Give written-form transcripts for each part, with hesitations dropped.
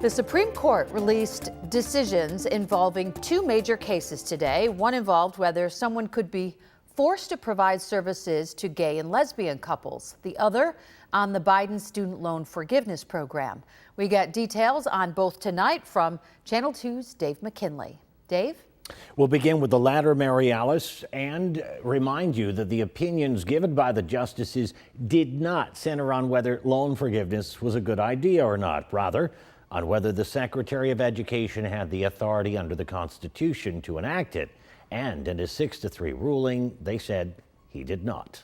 The Supreme Court released decisions involving two major cases today. One involved whether someone could be forced to provide services to gay and lesbian couples. The other on the Biden student loan forgiveness program. We get details on both tonight from Channel 2's Dave McKinley. Dave? We'll begin with the latter, Mary Alice, and remind you that the opinions given by the justices did not center on whether loan forgiveness was a good idea or not. Rather, on whether the Secretary of Education had the authority under the Constitution to enact it. And in a 6-3 ruling, they said he did not.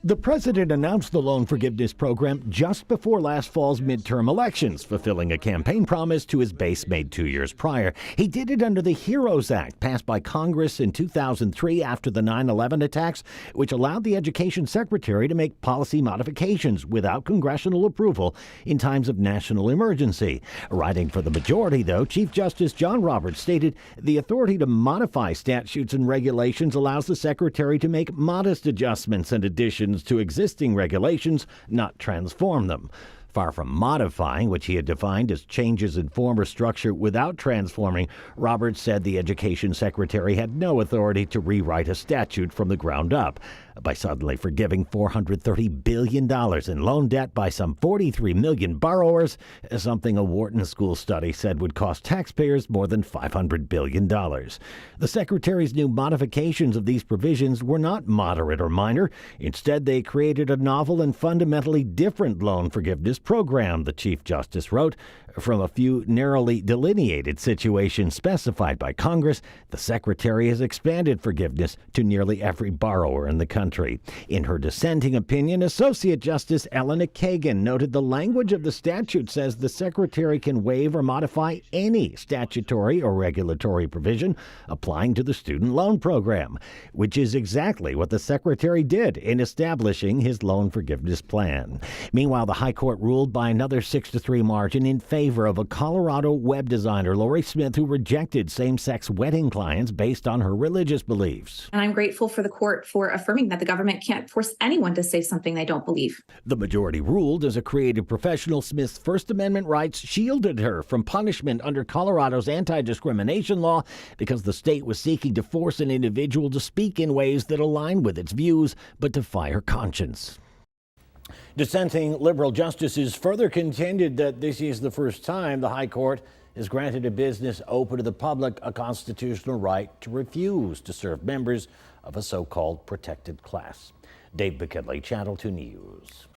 The president announced the loan forgiveness program just before last fall's midterm elections, fulfilling a campaign promise to his base made 2 years prior. He did it under the HEROES Act, passed by Congress in 2003 after the 9/11 attacks, which allowed the education secretary to make policy modifications without congressional approval in times of national emergency. Writing for the majority, though, Chief Justice John Roberts stated the authority to modify statutes and regulations allows the secretary to make modest adjustments and additions to existing regulations, not transform them. Far from modifying, which he had defined as changes in form or structure without transforming, Roberts said the education secretary had no authority to rewrite a statute from the ground up. By suddenly forgiving $430 billion in loan debt by some 43 million borrowers, something a Wharton School study said would cost taxpayers more than $500 billion. The secretary's new modifications of these provisions were not moderate or minor. Instead, they created a novel and fundamentally different loan forgiveness program, the Chief Justice wrote. From a few narrowly delineated situations specified by Congress, the Secretary has expanded forgiveness to nearly every borrower in the country. In her dissenting opinion, Associate Justice Elena Kagan noted the language of the statute says the Secretary can waive or modify any statutory or regulatory provision applying to the student loan program, which is exactly what the Secretary did in establishing his loan forgiveness plan. Meanwhile, the High Court ruled by another 6-3 margin in favor of a Colorado web designer, Lori Smith, who rejected same-sex wedding clients based on her religious beliefs. And I'm grateful for the court for affirming that the government can't force anyone to say something they don't believe. The majority ruled as a creative professional, Smith's First Amendment rights shielded her from punishment under Colorado's anti-discrimination law because the state was seeking to force an individual to speak in ways that align with its views but defy her conscience. Dissenting liberal justices further contended that this is the first time the High Court has granted a business open to the public a constitutional right to refuse to serve members of a so-called protected class. Dave McKinley, Channel 2 News.